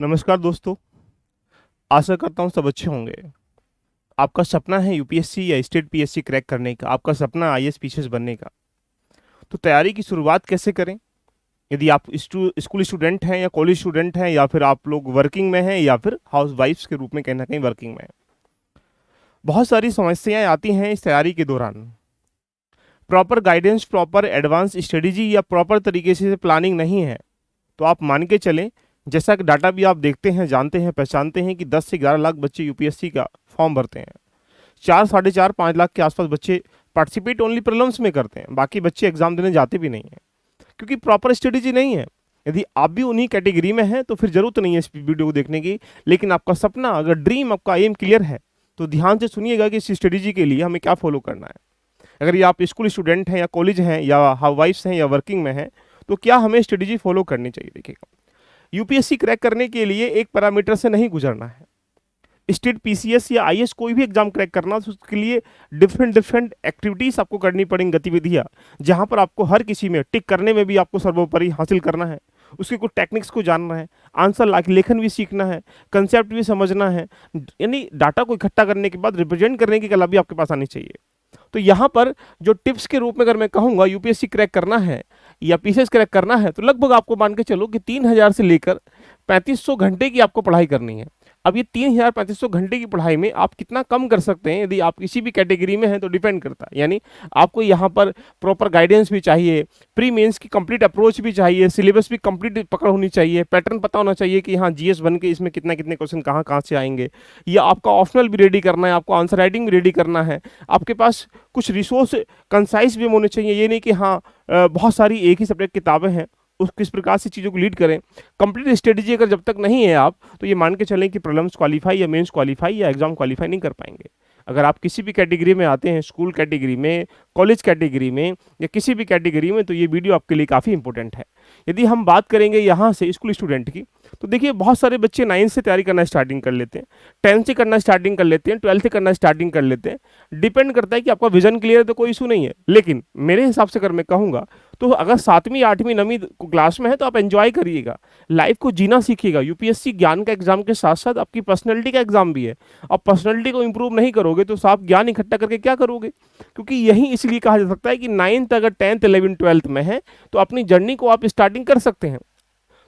नमस्कार दोस्तों। आशा करता हूँ सब अच्छे होंगे। आपका सपना है यूपीएससी या स्टेट पीएससी क्रैक करने का, आपका सपना आईएएस पीसीएस बनने का। तो तैयारी की शुरुआत कैसे करें? यदि आप स्कूल स्टूडेंट हैं या कॉलेज स्टूडेंट हैं या फिर आप लोग वर्किंग में हैं या फिर हाउस वाइफ्स के रूप में कहीं ना कहीं वर्किंग में हैं, बहुत सारी समस्याएं आती हैं इस तैयारी के दौरान। Proper guidance, proper advance strategy या प्रॉपर तरीके से प्लानिंग नहीं है तो आप मान के चलें, जैसा कि डाटा भी आप देखते हैं, जानते हैं, पहचानते हैं कि 10 से 11 लाख बच्चे यूपीएससी का फॉर्म भरते हैं। 4, 4.5, 5 लाख के आसपास बच्चे पार्टिसिपेट ओनली प्रीलिम्स में करते हैं, बाकी बच्चे एग्जाम देने जाते भी नहीं हैं क्योंकि प्रॉपर स्ट्रेटेजी नहीं है। यदि आप भी उन्हीं कैटेगरी में हैं तो फिर जरूरत नहीं है इस वीडियो को देखने की। लेकिन आपका सपना, अगर ड्रीम, आपका एम क्लियर है तो ध्यान से सुनिएगा कि इस स्ट्रेटेजी के लिए हमें क्या फॉलो करना है। अगर ये आप स्कूल स्टूडेंट हैं या कॉलेज हैं या हाउस वाइफ्स हैं या वर्किंग में हैं तो क्या हमें स्ट्रेटेजी फॉलो करनी चाहिए? देखिएगा, यूपीएससी क्रैक करने के लिए एक पैरामीटर से नहीं गुजरना है। स्टेट पीसीएस या आईएएस कोई भी एग्जाम क्रैक करना तो उसके लिए डिफरेंट डिफरेंट एक्टिविटीज आपको करनी पड़ेंगी, गतिविधियां, जहां पर आपको हर किसी में टिक करने में भी आपको सर्वोपरि हासिल करना है। उसके कुछ टेक्निक्स को जानना है, आंसर लेखन भी सीखना है, कंसेप्ट भी समझना है, यानी डाटा को इकट्ठा करने के बाद रिप्रेजेंट करने की कला भी आपके पास आनी चाहिए। तो यहाँ पर जो टिप्स के रूप में अगर मैं कहूँगा यूपीएससी क्रैक करना है या पीसीएस क्रैक करना है तो लगभग आपको मान के चलो कि 3000 से लेकर 3500 घंटे की आपको पढ़ाई करनी है। अब ये 3000 3500 घंटे की पढ़ाई में आप कितना कम कर सकते हैं, यदि आप किसी भी कैटेगरी में हैं तो डिपेंड करता है। यानी आपको यहाँ पर प्रॉपर गाइडेंस भी चाहिए, प्री मेंस की कंप्लीट अप्रोच भी चाहिए, सिलेबस भी कंप्लीट पकड़ होनी चाहिए, पैटर्न पता होना चाहिए कि हाँ जीएस बन के इसमें कितना कितने क्वेश्चन कहाँ कहाँ से आएंगे, या आपका ऑप्शनल भी रेडी करना है, आपको आंसर राइटिंग भी रेडी करना है। आपके पास कुछ रिसोर्स कंसाइज भी होने चाहिए, ये नहीं कि हाँ बहुत सारी एक ही सब्जेक्ट किताबें हैं, उस किस प्रकार से चीज़ों को लीड करें। कंप्लीट स्ट्रेटेजी अगर जब तक नहीं है आप, तो ये मान के चलें कि प्रीलिम्स क्वालिफाई या मेंस क्वालिफाई या एग्जाम क्वालिफाई नहीं कर पाएंगे। अगर आप किसी भी कैटेगरी में आते हैं, स्कूल कैटेगरी में, कॉलेज कैटेगरी में या किसी भी कैटेगरी में, तो ये वीडियो आपके लिए काफ़ी इंपॉर्टेंट है। यदि हम बात करेंगे यहाँ से स्कूल स्टूडेंट की, तो देखिए बहुत सारे बच्चे 9 से तैयारी करना स्टार्टिंग कर लेते हैं, 10 से करना स्टार्टिंग कर लेते हैं, 12 से करना स्टार्टिंग कर लेते हैं। डिपेंड करता है कि आपका विजन क्लियर है तो कोई इशू नहीं है। लेकिन मेरे हिसाब से अगर मैं कहूँगा तो अगर 7वीं 8वीं 9वीं क्लास में है तो आप एंजॉय करिएगा, लाइफ को जीना सीखिएगा। यूपीएससी ज्ञान का एग्जाम के साथ साथ आपकी पर्सनैलिटी का एग्जाम भी है। आप पर्सनैलिटी को इंप्रूव नहीं करोगे तो आप ज्ञान इकट्ठा करके क्या करोगे? क्योंकि यही इसलिए कहा जा सकता है कि 9th अगर 10th 11th 12th में है तो अपनी जर्नी को आप स्टार्टिंग कर सकते हैं।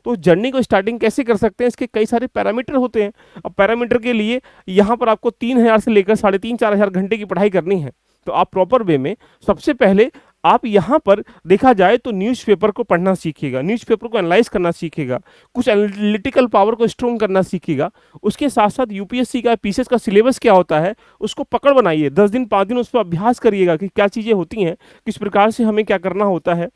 तो जर्नी को स्टार्टिंग कैसे कर सकते हैं, इसके कई सारे पैरामीटर होते हैं। अब पैरामीटर के लिए यहाँ पर आपको 3000 से लेकर 3,500-4,000 घंटे की पढ़ाई करनी है। तो आप प्रॉपर वे में सबसे पहले आप यहाँ पर देखा जाए तो न्यूज़पेपर को पढ़ना सीखिएगा, न्यूज़पेपर को एनालाइज करना सीखिएगा, कुछ एनालिटिकल पावर को स्ट्रॉन्ग करना सीखिएगा। उसके साथ साथ यूपीएससी का पीसीएस का सिलेबस क्या होता है उसको पकड़ बनाइए, 10 दिन 5 दिन उस पर अभ्यास करिएगा कि क्या चीज़ें होती हैं, किस प्रकार से हमें क्या करना होता है,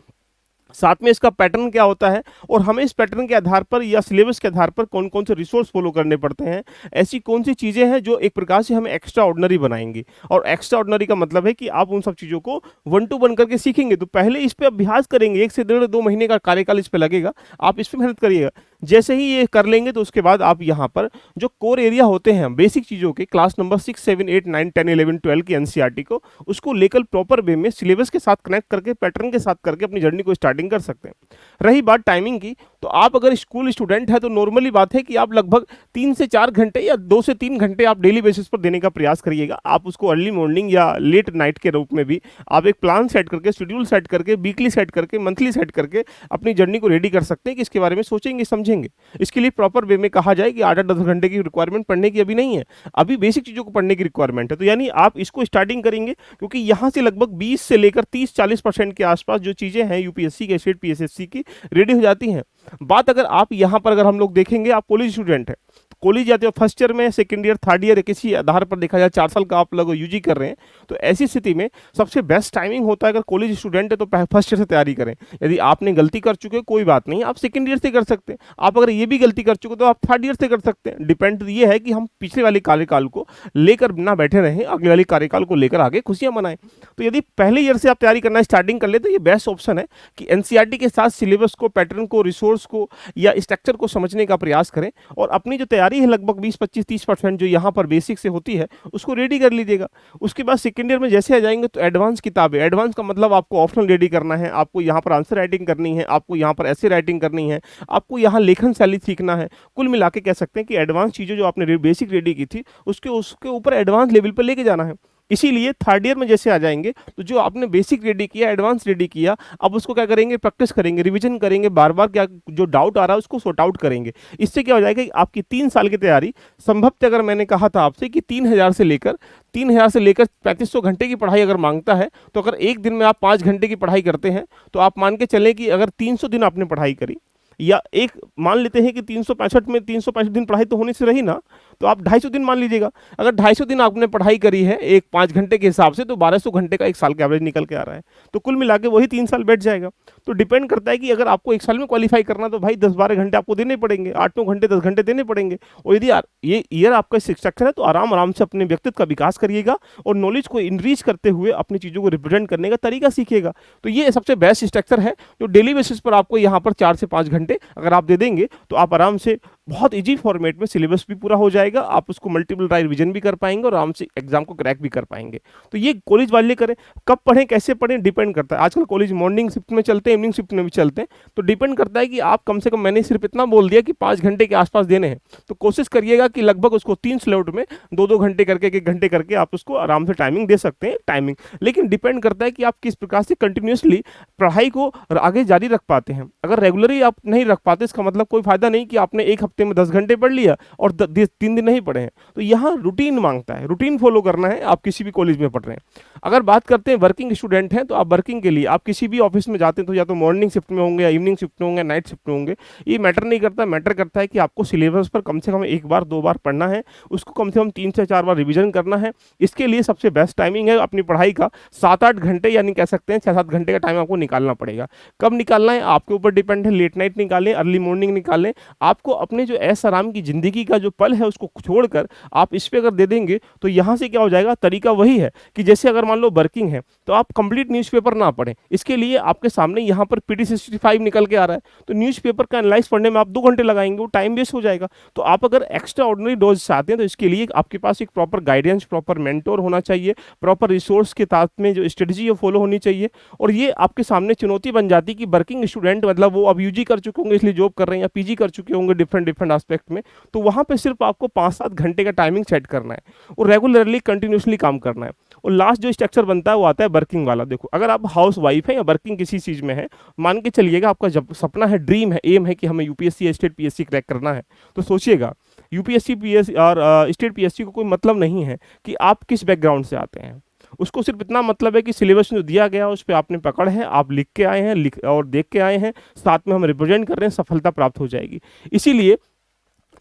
साथ में इसका पैटर्न क्या होता है और हमें इस पैटर्न के आधार पर या सिलेबस के आधार पर कौन कौन से रिसोर्स फॉलो करने पड़ते हैं। ऐसी कौन सी चीज़ें हैं जो एक प्रकार से हमें एक्स्ट्रा ऑर्डिनरी बनाएंगी। और एक्स्ट्रा ऑर्डिनरी का मतलब है कि आप उन सब चीज़ों को 1 to 1 करके सीखेंगे। तो पहले इस पर अभ्यास करेंगे, 1 से 1.5 2 महीने का कार्यकाल इस पर लगेगा, आप इस पर मेहनत करिएगा। जैसे ही ये कर लेंगे तो उसके बाद आप यहाँ पर जो कोर एरिया होते हैं बेसिक चीज़ों के, क्लास नंबर 6 7 8 9 10 11 12 की एनसीईआरटी को, उसको लेकर प्रॉपर वे में सिलेबस के साथ कनेक्ट करके, पैटर्न के साथ करके अपनी जर्नी को स्टार्टिंग कर सकते हैं। रही बात टाइमिंग की, तो आप अगर स्कूल स्टूडेंट है तो नॉर्मली बात है कि आप लगभग 3 से 4 घंटे या 2 से 3 घंटे आप डेली बेसिस पर देने का प्रयास करिएगा। आप उसको अर्ली मॉर्निंग या लेट नाइट के रूप में भी आप एक प्लान सेट करके, शेड्यूल सेट करके, वीकली सेट करके, मंथली सेट करके अपनी जर्नी को रेडी कर सकते हैं कि इसके बारे में सोचेंगे, समझेंगे। इसके लिए प्रॉपर वे में कहा जाए कि 8-10 घंटे की रिक्वायरमेंट पढ़ने की अभी नहीं है, अभी बेसिक चीज़ों को पढ़ने की रिक्वायरमेंट है। तो यानी आप इसको स्टार्टिंग करेंगे क्योंकि यहाँ से लगभग 20 से लेकर 30-40% के आसपास जो चीज़ें हैं यूपीएससी के, स्टेट पीएसएससी की रेडी हो जाती हैं। बात अगर आप यहाँ पर अगर हम लोग देखेंगे, आप कॉलेज स्टूडेंट हैं, कॉलेज जाते हो फर्स्ट ईयर में, सेकंड ईयर, थर्ड ईयर, किसी आधार पर देखा जाए 4 साल का आप लोग यूजी कर रहे हैं, तो ऐसी स्थिति में सबसे बेस्ट टाइमिंग होता है अगर कॉलेज स्टूडेंट है तो फर्स्ट ईयर से तैयारी करें। यदि आपने गलती कर चुके कोई बात नहीं, आप सेकंड ईयर से कर सकते हैं। आप अगर ये भी गलती कर चुके तो आप थर्ड ईयर से कर सकते हैं। डिपेंड ये है कि हम पिछले वाले कार्यकाल को लेकर ना बैठे रहें, अगले वाले कार्यकाल को लेकर आगे खुशियां मनाएं। तो यदि पहले ईयर से आप तैयारी करना स्टार्टिंग कर ले तो ये बेस्ट ऑप्शन है कि एनसीईआरटी के साथ सिलेबस को, पैटर्न को, रिसोर्स को या स्ट्रक्चर को समझने का प्रयास करें और अपनी जो तैयारी तैयारी है लगभग 20-25-30% जो यहाँ पर बेसिक से होती है उसको रेडी कर लीजिएगा। उसके बाद सेकेंड ईयर में जैसे आ जाएंगे तो एडवांस किताबें, एडवांस का मतलब आपको ऑप्शनल रेडी करना है, आपको यहाँ पर आंसर राइटिंग करनी है, आपको यहाँ पर ऐसे राइटिंग करनी है, आपको यहाँ लेखन शैली सीखना है। कुल मिला के कह सकते हैं कि एडवांस चीज़ें जो आपने बेसिक रेडी की थी उसके उसके ऊपर एडवांस लेवल पर लेके जाना है। इसीलिए थर्ड ईयर में जैसे आ जाएंगे तो जो आपने बेसिक रेडी किया, एडवांस रेडी किया, अब उसको क्या करेंगे, प्रैक्टिस करेंगे, रिवीजन करेंगे, बार बार क्या जो डाउट आ रहा है उसको सॉर्ट आउट करेंगे। इससे क्या हो जाएगा कि आपकी 3 साल की तैयारी संभवतः, अगर मैंने कहा था आपसे कि 3,000 से लेकर 3,500 घंटे की पढ़ाई अगर मांगता है, तो अगर एक दिन में आप 5 घंटे की पढ़ाई करते हैं तो आप मान के चलें कि अगर 300 दिन आपने पढ़ाई करी, या एक मान लेते हैं कि 365 में 365 दिन पढ़ाई तो होने से रही ना, तो आप 250 दिन मान लीजिएगा। अगर 250 दिन आपने पढ़ाई करी है एक 5 घंटे के हिसाब से, तो 1200 घंटे का एक साल का एवरेज निकल के आ रहा है। तो कुल मिला के वही 3 साल बैठ जाएगा। तो डिपेंड करता है कि अगर आपको एक साल में क्वालिफाई करना तो भाई 10-12 घंटे आपको देने पड़ेंगे, 8-9 घंटे 10 घंटे देने पड़ेंगे। और यदि ये ईयर आपका स्ट्रक्चर है तो आराम आराम से अपने व्यक्तित्व का विकास करिएगा और नॉलेज को इनरीच करते हुए अपनी चीज़ों को रिप्रेजेंट करने का तरीका सीखिएगा। तो ये सबसे बेस्ट स्ट्रक्चर है जो डेली बेसिस पर आपको यहाँ पर 4 से 5 घंटे अगर आप दे देंगे तो आप आराम से बहुत इजी फॉर्मेट में सिलेबस भी पूरा हो जाएगा, आप उसको मल्टीपल ट्राई रिवीजन भी कर पाएंगे और आराम से एग्जाम को क्रैक भी कर पाएंगे। तो ये कॉलेज वाले करें। कब पढ़ें, कैसे पढ़ें, डिपेंड करता है। आजकल कॉलेज मॉर्निंग शिफ्ट में चलते हैं, इवनिंग शिफ्ट में भी चलते हैं, तो डिपेंड करता है कि आप कम से कम, मैंने सिर्फ इतना बोल दिया कि 5 घंटे के आसपास देने हैं, तो कोशिश करिएगा कि लगभग उसको 3 स्लॉट में 2-2 घंटे करके, 1 घंटे करके आप उसको आराम से टाइमिंग दे सकते हैं। टाइमिंग लेकिन डिपेंड करता है कि आप किस प्रकार से कंटिन्यूसली पढ़ाई को आगे जारी रख पाते हैं। अगर रेगुलरली आप नहीं रख पाते, इसका मतलब कोई फायदा नहीं कि आपने एक हफ्ते में 10 घंटे पढ़ लिया और 3 दिन नहीं पढ़े हैं। तो यहाँ रूटीन मांगता है, रूटीन फॉलो करना है, आप किसी भी कॉलेज में पढ़ रहे हैं। अगर बात करते हैं वर्किंग स्टूडेंट हैं, तो आप वर्किंग के लिए आप किसी भी ऑफिस में जाते हैं तो या तो मॉर्निंग शिफ्ट में होंगे, या इवनिंग शिफ्ट में होंगे, नाइट शिफ्ट में होंगे, ये मैटर नहीं करता। मैटर करता है कि आपको सिलेबस पर कम से कम 1 बार 2 बार पढ़ना है, उसको कम से कम 3 से 4 बार रिविजन करना है। इसके लिए सबसे बेस्ट टाइमिंग है अपनी पढ़ाई का 7-8 घंटे, यानी कह सकते हैं 6-7 घंटे का टाइम आपको निकालना पड़ेगा। कब निकालना है आपके ऊपर डिपेंड है, लेट नाइट निकालें, अर्ली मॉर्निंग निकालें। आपको अपने जो ऐश आराम की जिंदगी का जो पल है उसको छोड़कर आप इस पे अगर दे देंगे तो यहाँ से क्या हो जाएगा, तरीका वही है कि जैसे अगर मान लो वर्किंग है तो आप कंप्लीट न्यूज़पेपर ना पढ़ें। इसके लिए आपके सामने यहाँ पर PD65 निकल के आ रहा है, तो न्यूज़पेपर का एनालाइज पढ़ने में आप 2 घंटे लगाएंगे, वो टाइम वेस्ट हो जाएगा। तो आप अगर एक्स्ट्रा ऑर्डिनरी डोज चाहते हैं तो इसके लिए आपके पास एक प्रॉपर गाइडेंस, प्रॉपर मेंटोर होना चाहिए, प्रॉपर रिसोर्स के साथ में जो स्ट्रेटजी है फॉलो होनी चाहिए। और ये आपके सामने चुनौती बन जाती है कि वर्किंग स्टूडेंट, मतलब वो अब UG कर चुके होंगे इसलिए जॉब कर रहे हैं, या PG कर चुके होंगे डिफरेंट एस्पेक्ट में, तो वहाँ पे सिर्फ आपको 5-7 घंटे का टाइमिंग सेट करना है और रेगुलरली कंटिन्यूसली काम करना है। और लास्ट जो स्ट्रक्चर बनता है वो आता है वर्किंग वाला। देखो, अगर आप हाउस वाइफ है या वर्किंग किसी चीज़ में है, मान के चलिएगा आपका जब सपना है, ड्रीम है, एम है कि हमें UPSC या स्टेट PSC क्रैक करना है, तो सोचिएगा UPSC PSC और स्टेट PSC को कोई मतलब नहीं है कि आप किस बैकग्राउंड से आते हैं। उसको सिर्फ इतना मतलब है कि सिलेबस में जो दिया गया उस पर आपने पकड़ है, आप लिख के आए हैं, लिख और देख के आए हैं, साथ में हम रिप्रेजेंट कर रहे हैं, सफलता प्राप्त हो जाएगी। इसीलिए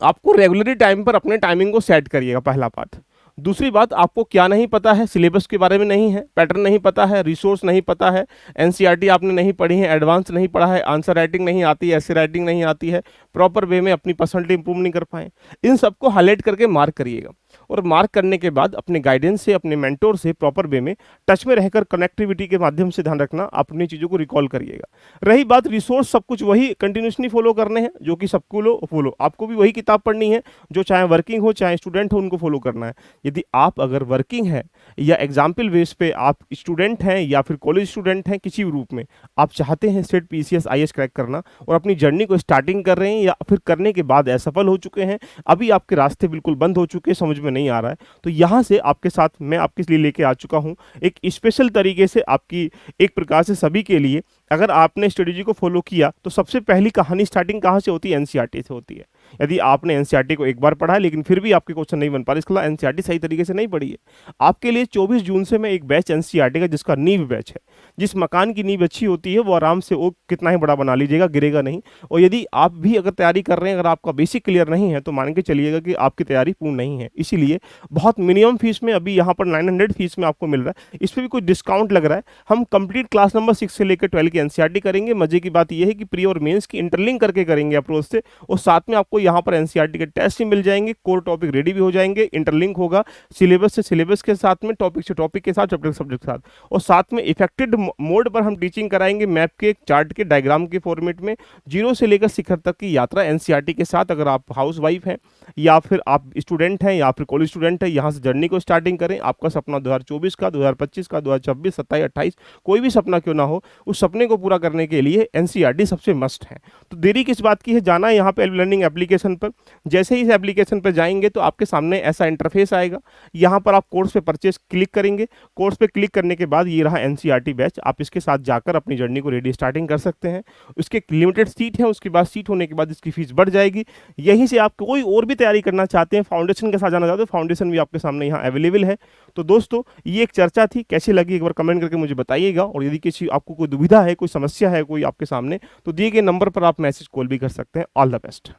आपको रेगुलरली टाइम पर अपने टाइमिंग को सेट करिएगा, पहला बात। दूसरी बात, आपको क्या नहीं पता है, सिलेबस के बारे में नहीं है, पैटर्न नहीं पता है, रिसोर्स नहीं पता है, NCERT आपने नहीं पढ़ी है, एडवांस नहीं पढ़ा है, आंसर राइटिंग नहीं आती है, ऐसे राइटिंग नहीं आती है, प्रॉपर वे में अपनी पर्सनैलिटी इंप्रूव नहीं कर पाए, इन सबको हाईलाइट करके मार्क करिएगा। और मार्क करने के बाद अपने गाइडेंस से, अपने मेंटोर से प्रॉपर वे में टच में रहकर कनेक्टिविटी के माध्यम से ध्यान रखना, अपनी चीज़ों को रिकॉल करिएगा। रही बात रिसोर्स, सब कुछ वही कंटिन्यूसली फॉलो करने हैं जो कि सबको फॉलो, आपको भी वही किताब पढ़नी है, जो चाहे वर्किंग हो चाहे स्टूडेंट हो, उनको फॉलो करना है। यदि आप अगर वर्किंग है या एग्जाम्पल बेस पे आप स्टूडेंट हैं या फिर कॉलेज स्टूडेंट हैं, किसी भी रूप में आप चाहते हैं स्टेट PCS IAS क्रैक करना और अपनी जर्नी को स्टार्टिंग कर रहे हैं या फिर करने के बाद असफल हो चुके हैं, अभी आपके रास्ते बिल्कुल बंद हो चुके हैं, समझ में नहीं आ रहा है, तो यहाँ से आपके साथ मैं आपके लिए लेके आ चुका हूँ एक स्पेशल तरीके से, आपकी एक प्रकार से सभी के लिए। अगर आपने स्ट्रेटेजी को फॉलो किया तो सबसे पहली कहानी स्टार्टिंग कहाँ से होती है, NCERT से होती है। यदि आपने NCERT को एक बार पढ़ा है लेकिन फिर भी आपके क्वेश्चन नहीं बन पा रहे, इसके अलावा NCERT सही तरीके से नहीं पढ़ी है, आपके लिए 24 जून से मैं एक बैच NCERT का, जिसका नींव बैच है, जिस मकान की नींव अच्छी होती है वो आराम से वो कितना ही बड़ा बना लीजिएगा, गिरेगा नहीं। और यदि आप भी अगर तैयारी कर रहे हैं, अगर आपका बेसिक क्लियर नहीं है, तो मान के चलिएगा कि आपकी तैयारी पूर्ण नहीं है। इसीलिए बहुत मिनिमम फीस में, अभी यहाँ पर 900 फीस में आपको मिल रहा है, इस पर भी कुछ डिस्काउंट लग रहा है। हम कंप्लीट क्लास नंबर 6 से लेकर 12 की NCERT करेंगे। मजे की बात यह है कि प्री और मेंस की इंटरलिंक करके करेंगे अप्रोच से, और साथ में आपको आपको यहाँ पर एनसीईआरटी के टेस्ट भी मिल जाएंगे, कोर टॉपिक रेडी भी हो जाएंगे, इंटरलिंक होगा सिलेबस से सिलेबस के साथ में, टॉपिक से टॉपिक के साथ, सब्जेक्ट सब्जेक्ट के साथ, और साथ में इफेक्टेड मोड पर हम टीचिंग कराएंगे मैप के, चार्ट के, डायग्राम के फॉर्मेट में, जीरो से लेकर शिखर तक की यात्रा एनसीईआरटी के साथ। अगर आप हाउस वाइफ हैं या फिर आप स्टूडेंट हैं या फिर कॉलेज स्टूडेंट हैं, यहाँ से जर्नी को स्टार्टिंग करें। आपका सपना 2024 का, 2025 का, 2026, 27, 28 कोई भी सपना क्यों ना हो, उस सपने को पूरा करने के लिए एनसीईआरटी सबसे मस्ट है। तो देरी किस बात की है, जाना है यहाँ पे लर्निंग एप्लीकेशन पर। जैसे ही इस एप्लीकेशन पर जाएंगे तो आपके सामने ऐसा इंटरफेस आएगा। यहाँ पर आप कोर्स पे परचेस क्लिक करेंगे। कोर्स पे क्लिक करने के बाद ये रहा एनसीईआरटी बैच। आप इसके साथ जाकर अपनी जर्नी को रेडी स्टार्टिंग कर सकते हैं। उसके लिमिटेड सीट है, उसके बाद सीट होने के बाद इसकी फीस बढ़ जाएगी। यहीं से आप कोई और भी तैयारी करना चाहते हैं, फाउंडेशन के साथ जाना चाहते हैं, फाउंडेशन भी आपके सामने यहाँ अवेलेबल है। तो दोस्तों ये एक चर्चा थी, कैसी लगी एक बार कमेंट करके मुझे बताइएगा। और यदि किसी आपको कोई दुविधा है, कोई समस्या है कोई आपके सामने, तो दिए गए नंबर पर आप मैसेज कॉल भी कर सकते हैं। All the best.